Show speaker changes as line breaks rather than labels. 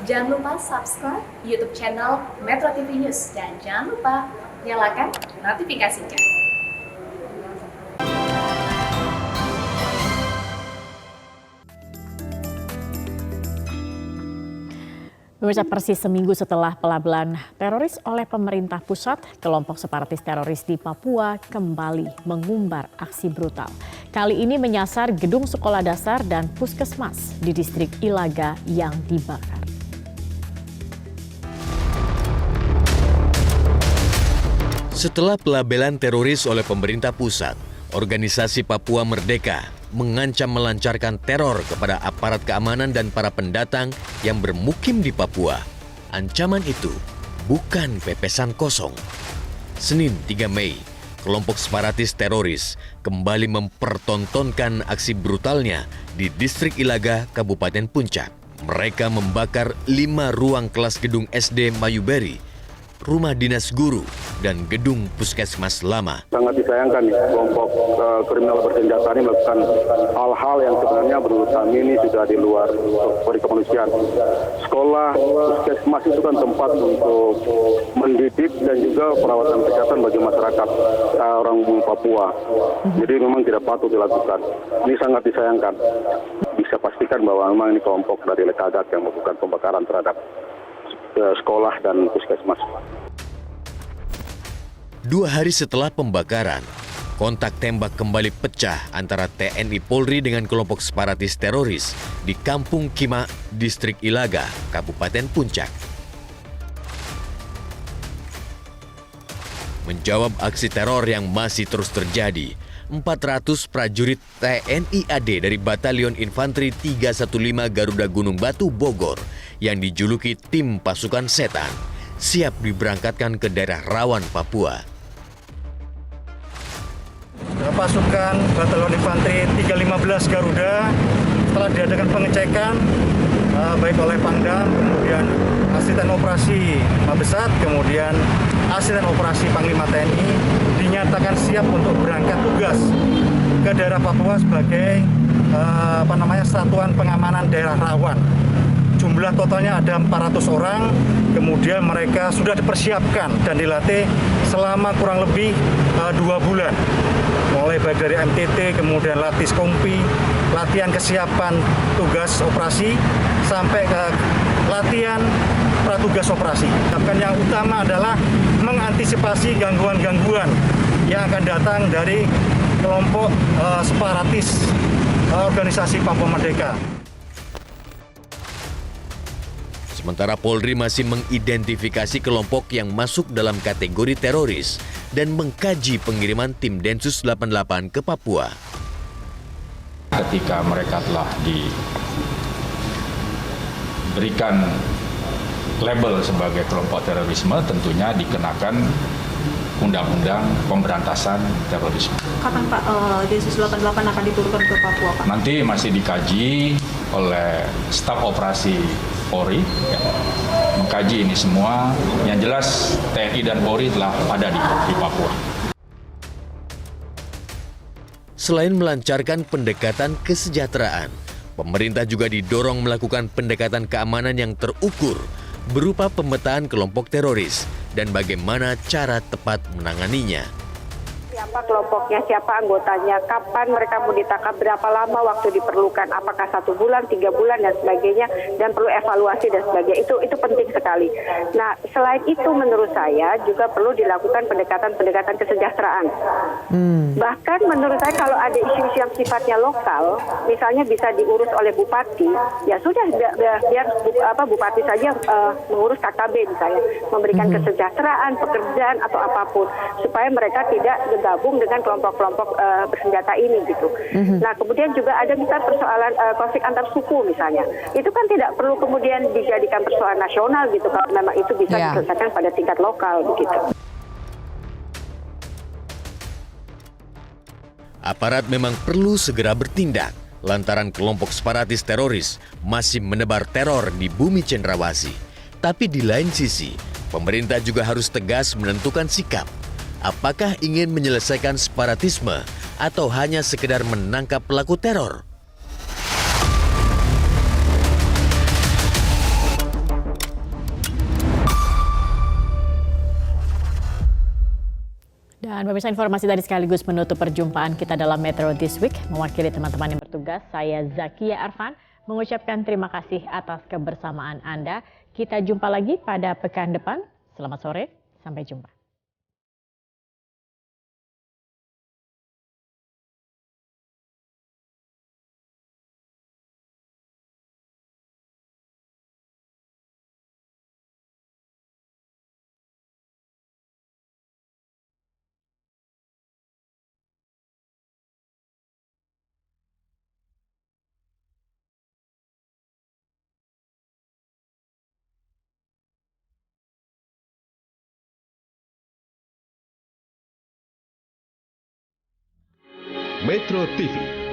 Jangan lupa subscribe YouTube channel Metro TV News dan jangan lupa nyalakan notifikasinya.
Pemirsa, persis seminggu setelah pelabelan teroris oleh pemerintah pusat, kelompok separatis teroris di Papua kembali mengumbar aksi brutal. Kali ini menyasar gedung sekolah dasar dan puskesmas di distrik Ilaga yang dibakar.
Setelah pelabelan teroris oleh pemerintah pusat, organisasi Papua Merdeka mengancam melancarkan teror kepada aparat keamanan dan para pendatang yang bermukim di Papua. Ancaman itu bukan pepesan kosong. Senin 3 Mei, kelompok separatis teroris kembali mempertontonkan aksi brutalnya di distrik Ilaga, Kabupaten Puncak. Mereka membakar 5 ruang kelas gedung SD Mayuberi, rumah dinas guru, dan gedung puskesmas lama.
Sangat disayangkan kelompok kriminal bersenjata ini melakukan hal-hal yang sebenarnya menurut kami ini sudah di luar dari kemanusiaan. Sekolah, puskesmas itu kan tempat untuk mendidik dan juga perawatan kesehatan bagi masyarakat orang Papua. Jadi memang tidak patut dilakukan. Ini sangat disayangkan. Bisa pastikan bahwa memang ini kelompok dari Lekagak yang melakukan pembakaran terhadap sekolah dan puskesmas.
2 hari setelah pembakaran, kontak tembak kembali pecah antara TNI Polri dengan kelompok separatis teroris di Kampung Kima, distrik Ilaga, Kabupaten Puncak. Menjawab aksi teror yang masih terus terjadi, 400 prajurit TNI AD dari Batalion Infanteri 315 Garuda Gunung Batu Bogor yang dijuluki Tim Pasukan Setan siap diberangkatkan ke daerah rawan Papua.
Pasukan Batalion Infanteri 315 Garuda telah diadakan pengecekan baik oleh Pangdam, kemudian Asisten Operasi Mabesat, kemudian Asisten Operasi Panglima TNI dinyatakan siap untuk berangkat tugas ke daerah Papua sebagai Satuan Pengamanan Daerah Rawan. Jumlah totalnya ada 400 orang, kemudian mereka sudah dipersiapkan dan dilatih selama kurang lebih 2 bulan. Mulai baik dari MTT, kemudian latih kompi, latihan kesiapan tugas operasi, sampai ke latihan pratugas operasi. Yang utama adalah mengantisipasi gangguan-gangguan yang akan datang dari kelompok separatis organisasi Papua Merdeka.
Sementara Polri masih mengidentifikasi kelompok yang masuk dalam kategori teroris dan mengkaji pengiriman tim Densus 88 ke Papua.
Ketika mereka telah diberikan label sebagai kelompok terorisme, tentunya dikenakan Undang-Undang Pemberantasan Terorisme.
Kapan Pak Densus 88 akan diturunkan ke Papua, Pak?
Nanti masih dikaji oleh staf operasi Polri, mengkaji ini semua. Yang jelas TNI dan Polri telah ada di Papua.
Selain melancarkan pendekatan kesejahteraan, pemerintah juga didorong melakukan pendekatan keamanan yang terukur berupa pemetaan kelompok teroris dan bagaimana cara tepat menanganinya.
Siapa kelompoknya, siapa anggotanya, kapan mereka mau ditangkap, berapa lama waktu diperlukan, apakah 1 bulan, 3 bulan dan sebagainya, dan perlu evaluasi dan sebagainya. Itu penting sekali. Nah, selain itu menurut saya juga perlu dilakukan pendekatan kesejahteraan. Bahkan menurut saya kalau ada isu-isu yang sifatnya lokal, misalnya bisa diurus oleh bupati, ya sudah biar bupati saja mengurus KKB misalnya, memberikan kesejahteraan, pekerjaan atau apapun, supaya mereka tidak bergabung dengan kelompok-kelompok bersenjata ini gitu. Nah, kemudian juga ada misalnya persoalan konflik antar suku misalnya. Itu kan tidak perlu kemudian dijadikan persoalan nasional gitu kalau memang itu bisa diselesaikan pada tingkat lokal begitu.
Aparat memang perlu segera bertindak lantaran kelompok separatis teroris masih menebar teror di bumi Cendrawasih. Tapi di lain sisi, pemerintah juga harus tegas menentukan sikap. Apakah ingin menyelesaikan separatisme atau hanya sekedar menangkap pelaku teror?
Dan pemirsa, informasi tadi sekaligus menutup perjumpaan kita dalam Metro This Week. Mewakili teman-teman yang bertugas, saya Zakia Arfan mengucapkan terima kasih atas kebersamaan Anda. Kita jumpa lagi pada pekan depan. Selamat sore, sampai jumpa.
Metro TV